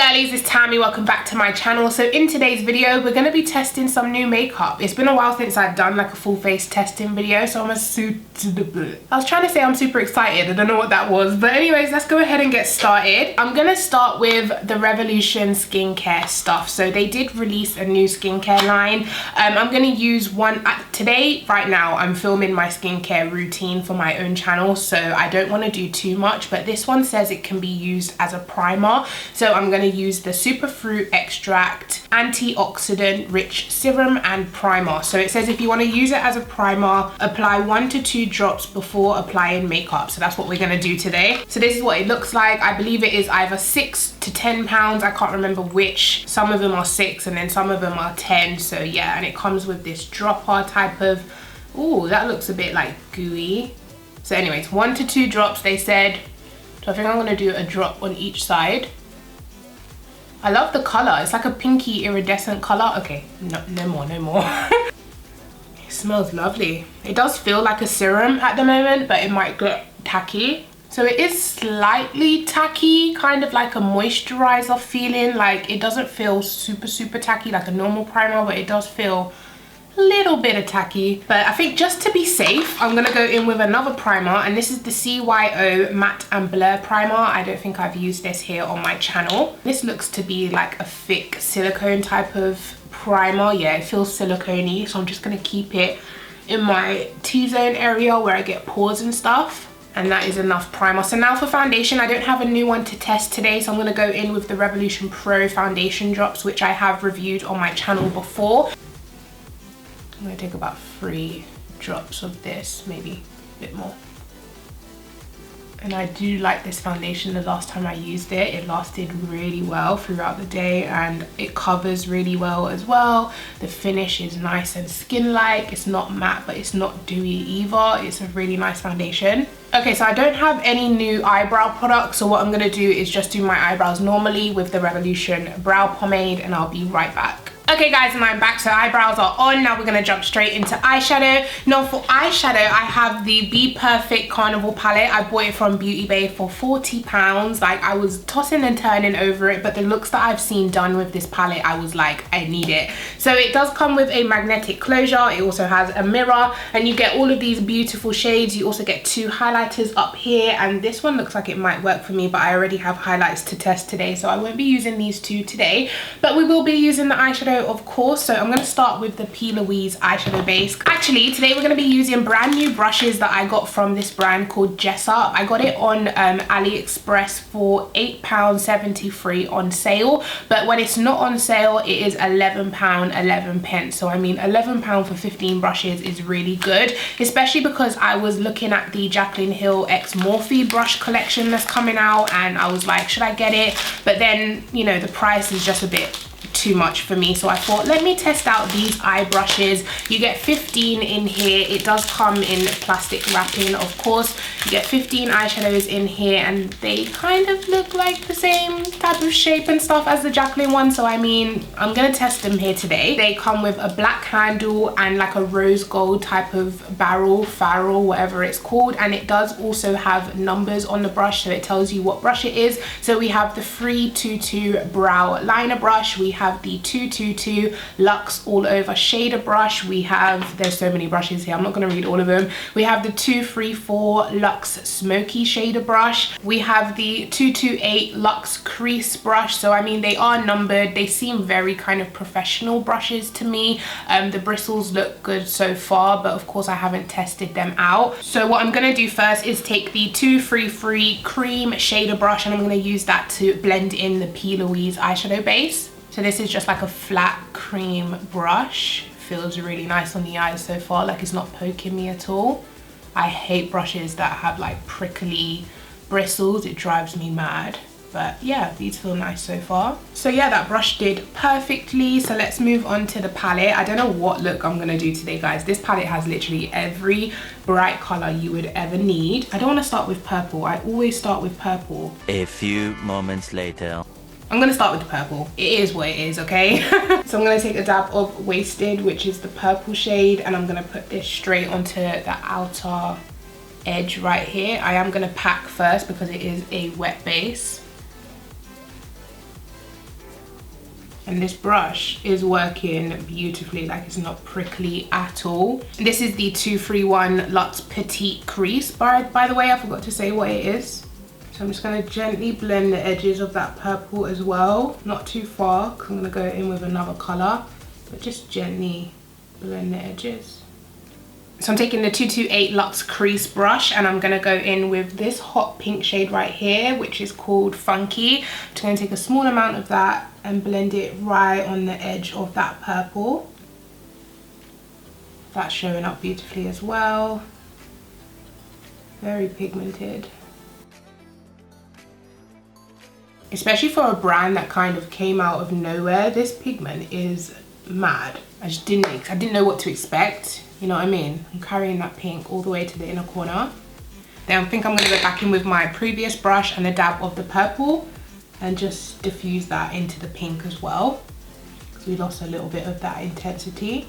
girlies, it's Tammy. Welcome back to my channel. So in today's video, we're going to be testing some new makeup. It's been a while since I've done like a full face testing video, so I was trying to say I'm super excited. I don't know what that was, but anyways, let's go ahead and get started. I'm going to start with the Revolution skincare stuff. So they did release a new skincare line. I'm going to use one today. Right now I'm filming my skincare routine for my own channel, so I don't want to do too much, but this one says it can be used as a primer. So I'm going to use the Superfruit Extract Antioxidant Rich Serum and Primer. So it says if you want to use it as a primer, apply 1 to 2 drops before applying makeup. So that's what we're going to do today. So this is what it looks like. I believe it is either 6 to 10 pounds. I can't remember which. Some of them are 6 and then some of them are 10. So yeah, and it comes with this dropper type of, ooh, that looks a bit like gooey. So anyways, 1 to 2 drops they said. So I think I'm going to do a drop on each side. I love the color. It's like a pinky iridescent color. Okay, no more. It smells lovely. It does feel like a serum at the moment, but it might get tacky. So it is slightly tacky, kind of like a moisturizer feeling. Like it doesn't feel super tacky like a normal primer, but it does feel a little bit of tacky. But I think just to be safe, I'm gonna go in with another primer, and this is the CYO Matte and Blur Primer. I don't think I've used this here on my channel. This looks to be like a thick silicone type of primer. Yeah, it feels silicone-y, so I'm just gonna keep it in my T-zone area where I get pores and stuff. And that is enough primer. So now for foundation, I don't have a new one to test today, so I'm gonna go in with the Revolution Pro foundation drops, which I have reviewed on my channel before. I'm gonna take about 3 drops of this, maybe a bit more. And I do like this foundation. The last time I used it, it lasted really well throughout the day and it covers really well as well. The finish is nice and skin-like. It's not matte, but it's not dewy either. It's a really nice foundation. Okay, so I don't have any new eyebrow products, so what I'm gonna do is just do my eyebrows normally with the Revolution Brow Pomade, and I'll be right back. Okay guys, and I'm back. So eyebrows are on. Now we're gonna jump straight into eyeshadow. Now for eyeshadow, I have the Be Perfect Carnival palette. I bought it from Beauty Bay for £40. Like, I was tossing and turning over it, but the looks that I've seen done with this palette, I was like, I need it. So it does come with a magnetic closure. It also has a mirror, and you get all of these beautiful shades. You also get 2 highlighters up here, and this one looks like it might work for me, but I already have highlights to test today, so I won't be using these 2 today, but we will be using the eyeshadow, of course. So I'm going to start with the P. Louise eyeshadow base. Actually, today we're going to be using brand new brushes that I got from this brand called Jessup. I got it on AliExpress for £8.73 on sale, but when it's not on sale, it is £11.11. So I mean, £11 for 15 brushes is really good, especially because I was looking at the Jaclyn Hill X Morphe brush collection that's coming out, and I was like, should I get it? But then, you know, the price is just a bit too much for me, so I thought, let me test out these eye brushes. You get 15 in here. It does come in plastic wrapping, of course. You get 15 eyeshadows in here, and they kind of look like the same type of shape and stuff as the Jaclyn one, so I mean, I'm gonna test them here today. They come with a black handle and like a rose gold type of barrel, whatever it's called, and it does also have numbers on the brush, so it tells you what brush it is. So we have the 322 brow liner brush, we have the 222 Luxe All Over Shader brush, we have, there's so many brushes here, I'm not going to read all of them. We have the 234 Luxe Smoky Shader brush, we have the 228 Luxe Crease brush. So I mean, they are numbered. They seem very kind of professional brushes to me. The bristles look good so far, but of course I haven't tested them out. So what I'm going to do first is take the 233 Cream Shader brush, and I'm going to use that to blend in the P. Louise eyeshadow base. So this is just like a flat cream brush. Feels really nice on the eyes so far, like it's not poking me at all. I hate brushes that have like prickly bristles. It drives me mad. But yeah, these feel nice so far. So yeah, that brush did perfectly. So let's move on to the palette. I don't know what look I'm gonna do today, guys. This palette has literally every bright color you would ever need. I don't want to start with purple. I always start with purple. A few moments later. I'm gonna start with the purple. It is what it is, okay? So I'm gonna take a dab of Wasted, which is the purple shade, and I'm gonna put this straight onto the outer edge right here. I am gonna pack first because it is a wet base. And this brush is working beautifully, like it's not prickly at all. This is the 231 Luxe Petite Crease, by the way, I forgot to say what it is. So I'm just gonna gently blend the edges of that purple as well. Not too far, because I'm gonna go in with another color, but just gently blend the edges. So I'm taking the 228 Luxe Crease brush and I'm gonna go in with this hot pink shade right here, which is called Funky. I'm just gonna take a small amount of that and blend it right on the edge of that purple. That's showing up beautifully as well. Very pigmented. Especially for a brand that kind of came out of nowhere, this pigment is mad. I didn't know what to expect. You know what I mean? I'm carrying that pink all the way to the inner corner. Then I think I'm gonna go back in with my previous brush and a dab of the purple and just diffuse that into the pink as well, because we lost a little bit of that intensity.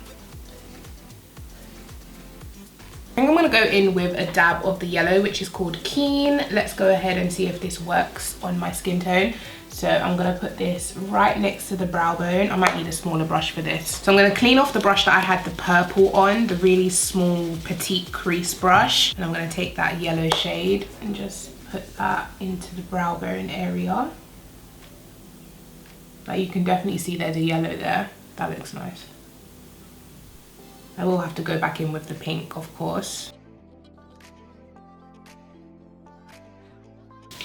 I think I'm gonna go in with a dab of the yellow, which is called Keen. Let's go ahead and see if this works on my skin tone. So I'm gonna put this right next to the brow bone. I might need a smaller brush for this. So I'm gonna clean off the brush that I had the purple on, the really small petite crease brush. And I'm gonna take that yellow shade and just put that into the brow bone area. Like you can definitely see there's a yellow there. That looks nice. I will have to go back in with the pink, of course.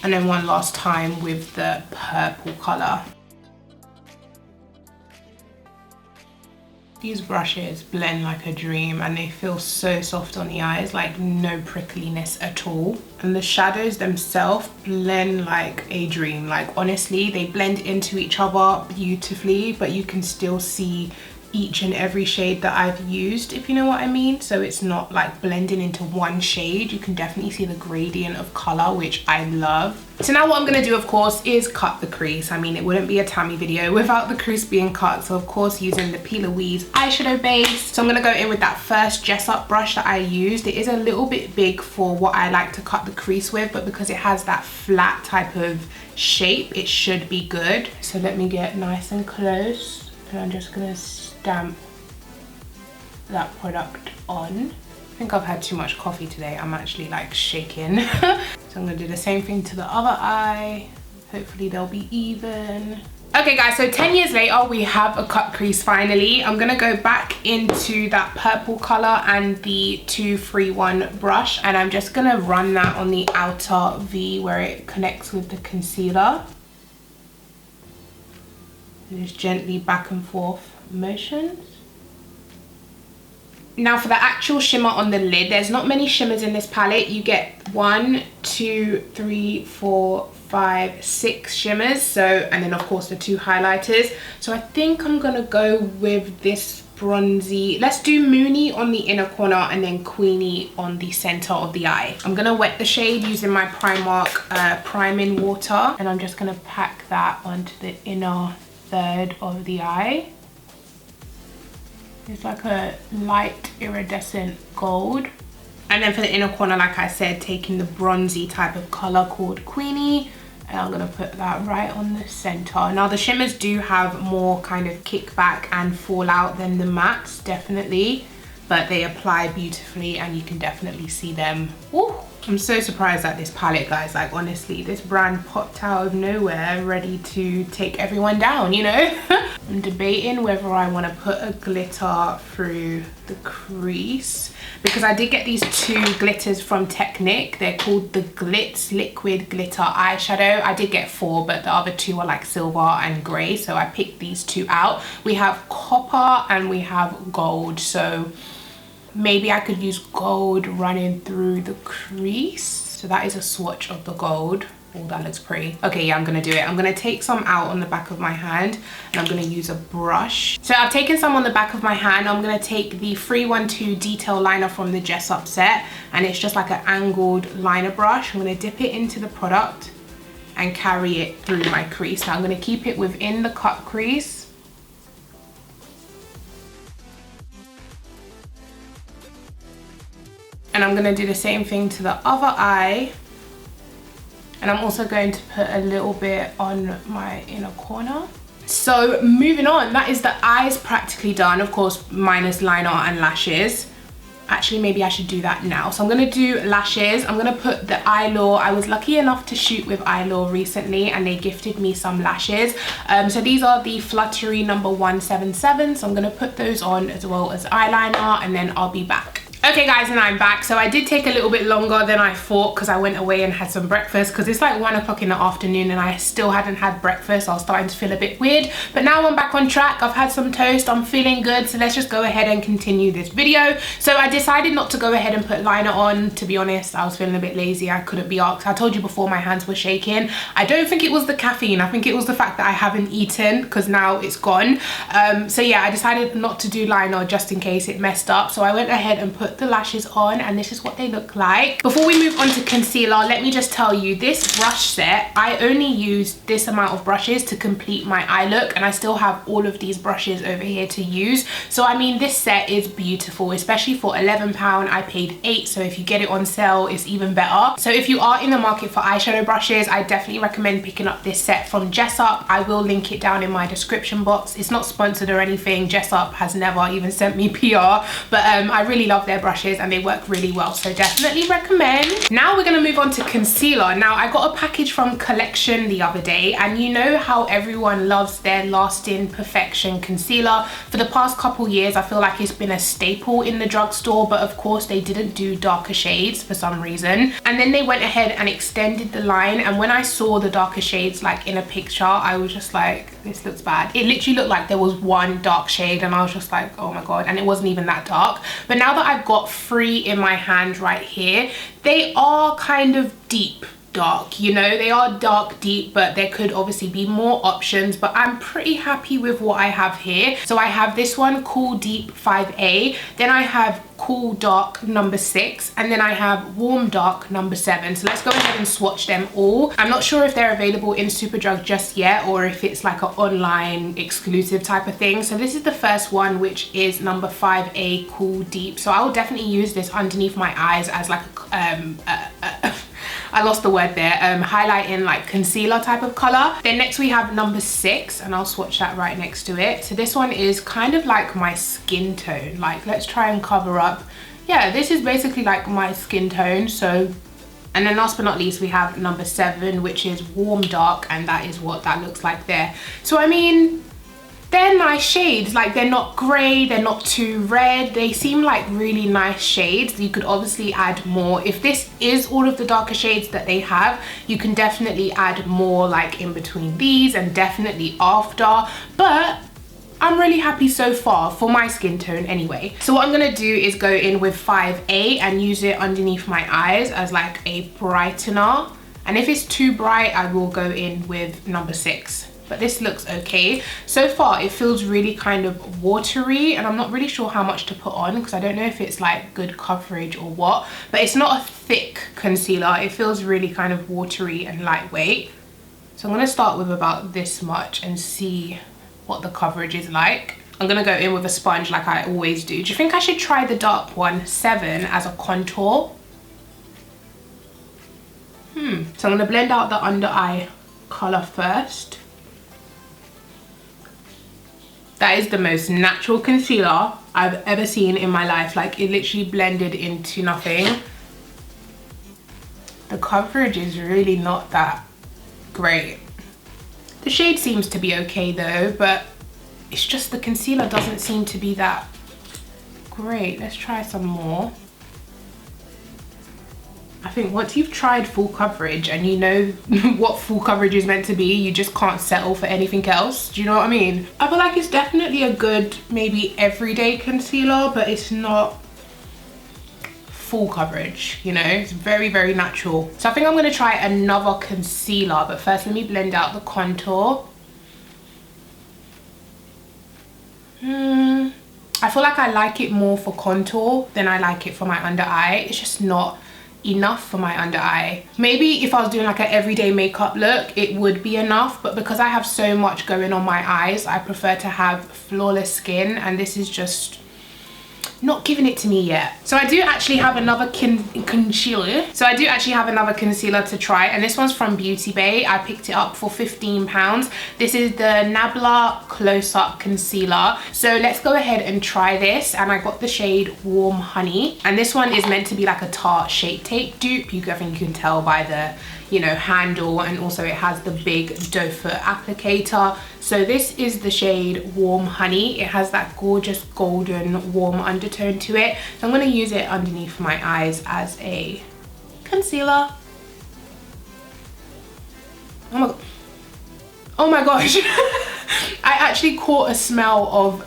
And then one last time with the purple color. These brushes blend like a dream and they feel so soft on the eyes, like no prickliness at all. And the shadows themselves blend like a dream. Like honestly, they blend into each other beautifully, but you can still see each and every shade that I've used, if you know what I mean. So it's not like blending into one shade. You can definitely see the gradient of color, which I love. So now what I'm gonna do, of course, is cut the crease. I mean, it wouldn't be a Tammy video without the crease being cut. So of course, using the P. Louise eyeshadow base. So I'm gonna go in with that first Jessup brush that I used. It is a little bit big for what I like to cut the crease with, but because it has that flat type of shape, it should be good. So let me get nice and close. And I'm just gonna stamp that product on. I think I've had too much coffee today. I'm actually like shaking. So I'm gonna do the same thing to the other eye. Hopefully they'll be even. Okay guys, so 10 years later, we have a cut crease finally. I'm gonna go back into that purple color and the 231 brush, and I'm just gonna run that on the outer V where it connects with the concealer. And just gently back and forth motions. Now for the actual shimmer on the lid, there's not many shimmers in this palette. You get 1, 2, 3, 4, 5, 6 shimmers. So, and then of course the 2 highlighters. So I think I'm gonna go with this bronzy. Let's do Moony on the inner corner and then Queenie on the center of the eye. I'm gonna wet the shade using my Primark priming water, and I'm just gonna pack that onto the inner third of the eye. It's like a light iridescent gold. And then for the inner corner, like I said, taking the bronzy type of color called Queenie, and I'm gonna put that right on the center. Now the shimmers do have more kind of kickback and fallout than the mattes, definitely, but they apply beautifully and you can definitely see them. Ooh. I'm so surprised at this palette, guys. Like honestly, this brand popped out of nowhere ready to take everyone down, you know? I'm debating whether I want to put a glitter through the crease, because I did get these 2 glitters from Technic. They're called the Glitz Liquid Glitter Eyeshadow. I did get 4, but the other 2 are like silver and grey, so I picked these 2 out. We have copper and we have gold, so maybe I could use gold running through the crease. So that is a swatch of the gold. Oh, that looks pretty. Okay, yeah, I'm gonna do it. I'm gonna take some out on the back of my hand and I'm gonna use a brush. So I've taken some on the back of my hand. I'm gonna take the 312 detail liner from the Jessup set, and it's just like an angled liner brush. I'm gonna dip it into the product and carry it through my crease. Now I'm gonna keep it within the cut crease. And I'm gonna do the same thing to the other eye. And I'm also going to put a little bit on my inner corner. So moving on, that is the eyes practically done, of course minus liner and lashes. Actually, maybe I should do that now. So I'm gonna do lashes. I'm gonna put the Eylure. I was lucky enough to shoot with Eylure recently and they gifted me some lashes. So these are the Fluttery number 177. So I'm gonna put those on as well as eyeliner and then I'll be back. Okay guys, and I'm back. So I did take a little bit longer than I thought because I went away and had some breakfast, because it's like 1 o'clock in the afternoon and I still hadn't had breakfast. I was starting to feel a bit weird, but now I'm back on track. I've had some toast, I'm feeling good, so let's just go ahead and continue this video. So I decided not to go ahead and put liner on. To be honest, I was feeling a bit lazy. I couldn't be asked. I told you before my hands were shaking. I don't think it was the caffeine. I think it was the fact that I haven't eaten, because now it's gone. So yeah, I decided not to do liner just in case it messed up. So I went ahead and put the lashes on and this is what they look like. Before we move on to concealer, let me just tell you, this brush set, I only used this amount of brushes to complete my eye look, and I still have all of these brushes over here to use. So I mean, this set is beautiful, especially for £11. I paid £8, so if you get it on sale it's even better. So if you are in the market for eyeshadow brushes, I definitely recommend picking up this set from Jessup. I will link it down in my description box. It's not sponsored or anything. Jessup has never even sent me PR, but I really love their brushes and they work really well, so definitely recommend. Now we're going to move on to concealer. Now I got a package from Collection the other day, and you know how everyone loves their Lasting Perfection concealer. For the past couple years I feel like it's been a staple in the drugstore, but of course they didn't do darker shades for some reason, and then they went ahead and extended the line, and when I saw the darker shades like in a picture, I was just like, this looks bad. It literally looked like there was one dark shade and I was just like, oh my god, and it wasn't even that dark. But now that I've got 3 in my hand right here, they are kind of deep dark, you know, they are dark deep, but there could obviously be more options, but I'm pretty happy with what I have here. So I have this one, Cool Deep 5A, then I have Cool Dark number 6, and then I have Warm Dark number 7. So let's go ahead and swatch them all. I'm not sure if they're available in Superdrug just yet or if it's like an online exclusive type of thing. So this is the first one, which is number 5A Cool Deep. So I will definitely use this underneath my eyes as like I lost the word there, highlighting like concealer type of color. Then next we have number 6, and I'll swatch that right next to it. So this one is kind of like my skin tone. Like, let's try and cover up. Yeah, this is basically like my skin tone. So, and then last but not least we have number 7, which is Warm Dark, and that is what that looks like there. So I mean, they're nice shades. Like, they're not grey, they're not too red, they seem like really nice shades. You could obviously add more. If this is all of the darker shades that they have, you can definitely add more like in between these and definitely after, but I'm really happy so far for my skin tone anyway. So what I'm gonna do is go in with 5A and use it underneath my eyes as like a brightener, and if it's too bright I will go in with number 6. But this looks okay. So far it feels really kind of watery, and I'm not really sure how much to put on because I don't know if it's like good coverage or what, but it's not a thick concealer. It feels really kind of watery and lightweight. So I'm going to start with about this much and see what the coverage is like. I'm going to go in with a sponge like I always do. Do you think I should try the dark one, 7, as a contour? So I'm going to blend out the under eye color first. That is the most natural concealer I've ever seen in my life. Like, it literally blended into nothing. The coverage is really not that great. The shade seems to be okay though, but it's just the concealer doesn't seem to be that great. Let's try some more. I think once you've tried full coverage and you know what full coverage is meant to be, you just can't settle for anything else. Do you know what I mean? I feel like it's definitely a good, maybe everyday concealer, but it's not full coverage, you know? It's very, very natural. So I think I'm gonna try another concealer, but first let me blend out the contour. I feel like I like it more for contour than I like it for my under eye. It's just not enough for my under eye. Maybe if I was doing like an everyday makeup look it would be enough, but because I have so much going on my eyes, I prefer to have flawless skin, and this is just not giving it to me yet. So I do actually have another concealer. To try, and this one's from Beauty Bay. I picked it up for £15. This is the Nabla Close Up Concealer. So let's go ahead and try this, and I got the shade Warm Honey, and this one is meant to be like a Tarte Shape Tape dupe. I think you can tell by the, you know, handle, and also it has the big doe foot applicator. So this is the shade Warm Honey. It has that gorgeous golden warm undertone to it. So I'm going to use it underneath my eyes as a concealer. Oh my gosh. I actually caught a smell of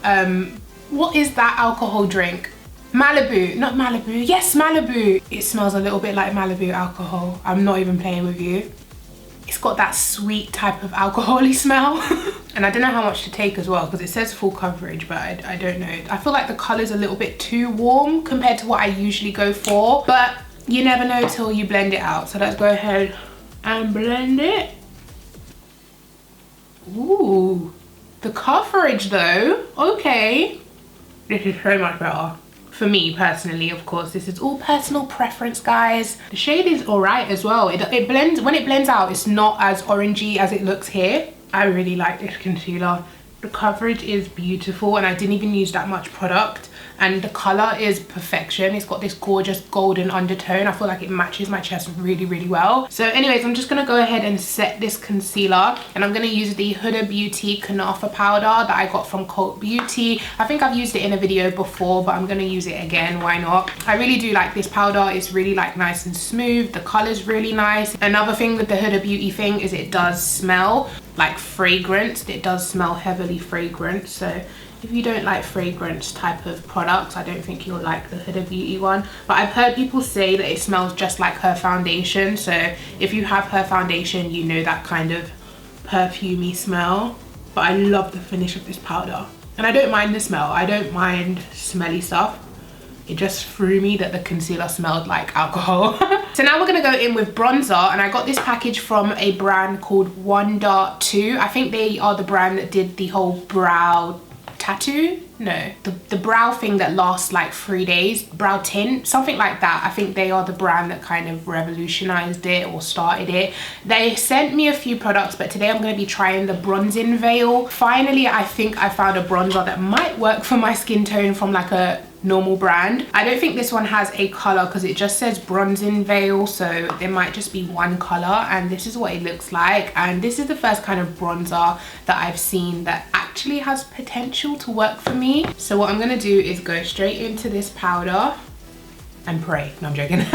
what is that alcohol drink? Malibu, not Malibu. Yes, Malibu. It smells a little bit like Malibu alcohol. I'm not even playing with you. It's got that sweet type of alcohol-y smell. And I don't know how much to take as well, because it says full coverage, but I don't know. I feel like the color's a little bit too warm compared to what I usually go for, but you never know till you blend it out. So let's go ahead and blend it. Ooh, the coverage though, okay. This is so much better. For me personally, of course, this is all personal preference, guys. The shade is all right as well. It blends, when it blends out, it's not as orangey as it looks here. I really like this concealer. The coverage is beautiful, and I didn't even use that much product, and the color is perfection. It's got this gorgeous golden undertone. I feel like it matches my chest really, really well. So anyways, I'm just gonna go ahead and set this concealer, and I'm gonna use the Huda Beauty Kunafa powder that I got from Cult Beauty. I think I've used it in a video before, but I'm gonna use it again, why not? I really do like this powder. It's really like nice and smooth. The color's really nice. Another thing with the Huda Beauty thing is it does smell like fragrance. It does smell heavily fragrance, so if you don't like fragrance type of products, I don't think you'll like the Huda Beauty one. But I've heard people say that it smells just like her foundation, so if you have her foundation, you know that kind of perfumey smell. But I love the finish of this powder, and I don't mind the smell. I don't mind smelly stuff. It just threw me that the concealer smelled like alcohol. So now we're gonna go in with bronzer, and I got this package from a brand called Wonder 2. I think they are the brand that did the whole brow tattoo, no, the brow thing that lasts like 3 days, brow tint, something like that. I think they are the brand that kind of revolutionized it or started it. They sent me a few products, but today I'm going to be trying the bronzing veil. Finally, I think I found a bronzer that might work for my skin tone from like a normal brand. I don't think this one has a color because it just says bronzing veil, so there might just be one color, and this is what it looks like. And this is the first kind of bronzer that I've seen that actually has potential to work for me. So what I'm gonna do is go straight into this powder and pray. No, I'm joking.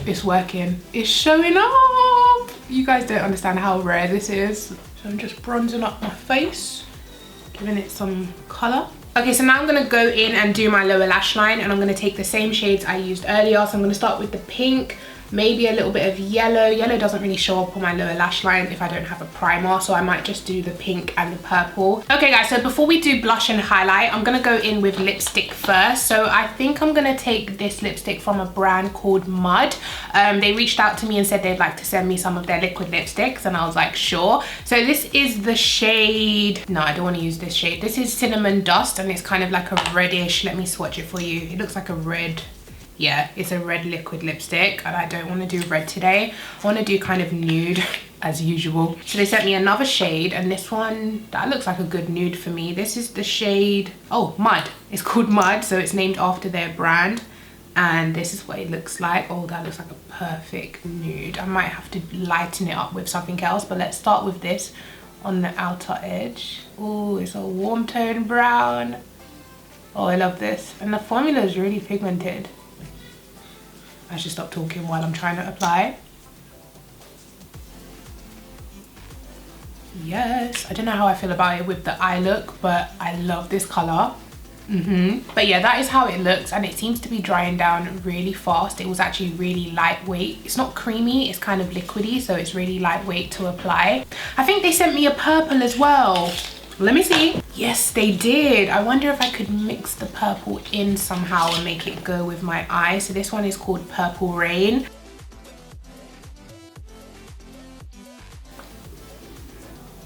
It's working. It's showing up. You guys don't understand how rare this is. So I'm just bronzing up my face, giving it some color. Okay, so now I'm gonna go in and do my lower lash line, and I'm gonna take the same shades I used earlier. So I'm gonna start with the pink, maybe a little bit of yellow. Yellow doesn't really show up on my lower lash line if I don't have a primer, so I might just do the pink and the purple. Okay guys, so before we do blush and highlight, I'm gonna go in with lipstick first. So I think I'm gonna take this lipstick from a brand called Mud. They reached out to me and said they'd like to send me some of their liquid lipsticks, and I was like, sure. So this is the shade, no, I don't want to use this shade. This is Cinnamon Dust, and it's kind of like a reddish, let me swatch it for you. It looks like a red, yeah, it's a red liquid lipstick, and I don't want to do red today. I want to do kind of nude as usual. So they sent me another shade, and this one, that looks like a good nude for me. This is the shade, oh, Mud. It's called Mud, so it's named after their brand. And this is what it looks like. Oh, that looks like a perfect nude. I might have to lighten it up with something else, but let's start with this on the outer edge. Oh, it's a warm tone brown. Oh, I love this. And the formula is really pigmented. I should stop talking while I'm trying to apply. Yes, I don't know how I feel about it with the eye look, but I love this color. But yeah, that is how it looks, and it seems to be drying down really fast. It was actually really lightweight. It's not creamy, it's kind of liquidy, so it's really lightweight to apply. I think they sent me a purple as well. Let me see. Yes, they did. I wonder if I could mix the purple in somehow and make it go with my eye. So this one is called Purple Rain.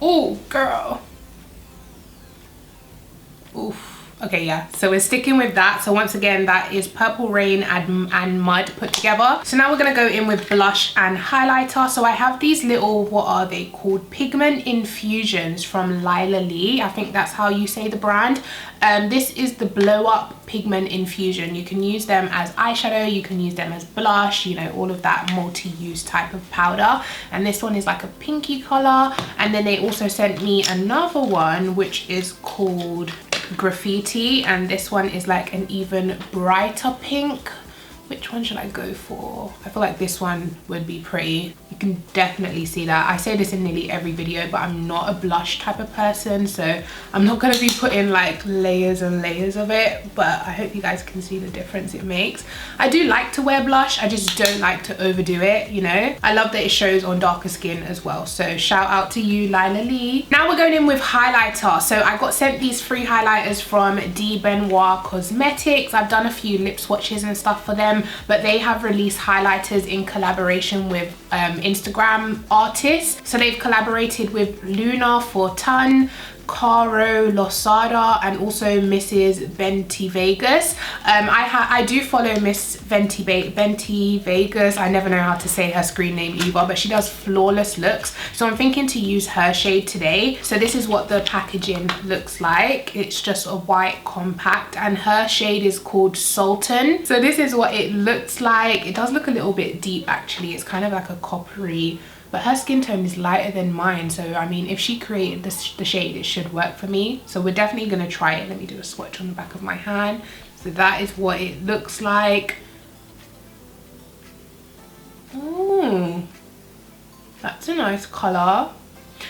Oh, girl. Oof. Okay, yeah, so we're sticking with that. So once again, that is Purple Rain and Mud put together. So now we're gonna go in with blush and highlighter. So I have these little, what are they called? Pigment Infusions from Eylure. I think that's how you say the brand. This is the Blow Up Pigment Infusion. You can use them as eyeshadow, you can use them as blush, you know, all of that multi-use type of powder. And this one is like a pinky color. And then they also sent me another one, which is called Graffiti, and this one is like an even brighter pink. Which one should I go for? I feel like this one would be pretty. You can definitely see that. I say this in nearly every video, but I'm not a blush type of person, so I'm not going to be putting like layers and layers of it, but I hope you guys can see the difference it makes. I do like to wear blush, I just don't like to overdo it, you know. I love that it shows on darker skin as well, so shout out to you, Eylure. Now we're going in with highlighter. So I got sent these free highlighters from D Benoit Cosmetics. I've done a few lip swatches and stuff for them, but they have released highlighters in collaboration with Instagram artists. So they've collaborated with Luna Fortun, Caro Losada, and also Mrs. Venti Vegas. I do follow Miss Venti Vegas. I never know how to say her screen name either, but she does flawless looks. So I'm thinking to use her shade today. So this is what the packaging looks like. It's just a white compact, and her shade is called Sultan. So this is what it looks like. It does look a little bit deep actually. It's kind of like a coppery, but her skin tone is lighter than mine, so I mean, if she created the shade, it should work for me. So we're definitely gonna try it. Let me do a swatch on the back of my hand. So that is what it looks like. Oh, that's a nice color.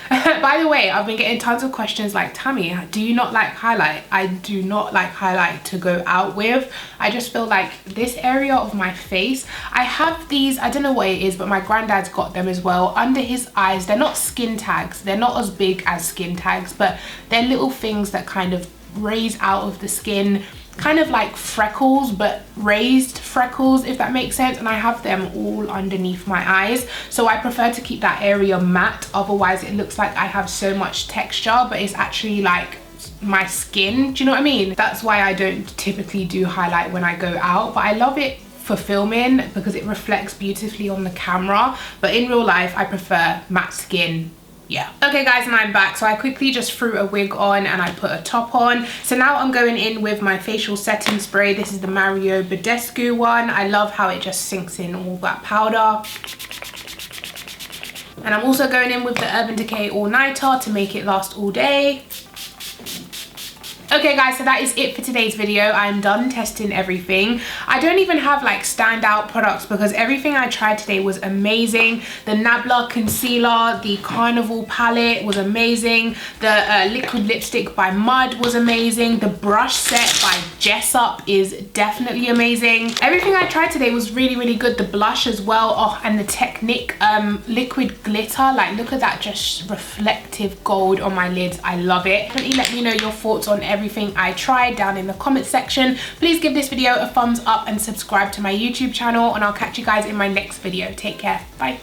By the way, I've been getting tons of questions like, Tammy, do you not like highlight? I do not like highlight to go out with. I just feel like this area of my face, I have these, I don't know what it is, but my granddad's got them as well, under his eyes. They're not skin tags, they're not as big as skin tags, but they're little things that kind of raise out of the skin, kind of like freckles, but raised freckles, if that makes sense. And I have them all underneath my eyes, so I prefer to keep that area matte. Otherwise it looks like I have so much texture, but it's actually like my skin, do you know what I mean? That's why I don't typically do highlight when I go out, but I love it for filming because it reflects beautifully on the camera. But in real life I prefer matte skin. Yeah. Okay guys, and I'm back. So I quickly just threw a wig on and I put a top on. So now I'm going in with my facial setting spray. This is the Mario Badescu one. I love how it just sinks in all that powder. And I'm also going in with the Urban Decay All Nighter to make it last all day. Okay guys, so that is it for today's video. I'm done testing everything. I don't even have like standout products because everything I tried today was amazing. The Nabla concealer, the Carnival palette was amazing. The liquid lipstick by Mud was amazing. The brush set by Jessup is definitely amazing. Everything I tried today was really, really good. The blush as well. Oh, and the Technique liquid glitter. Like, look at that, just reflective gold on my lids. I love it. Definitely let me know your thoughts on everything I tried down in the comment section. Please give this video a thumbs up and subscribe to my YouTube channel, and I'll catch you guys in my next video. Take care. Bye.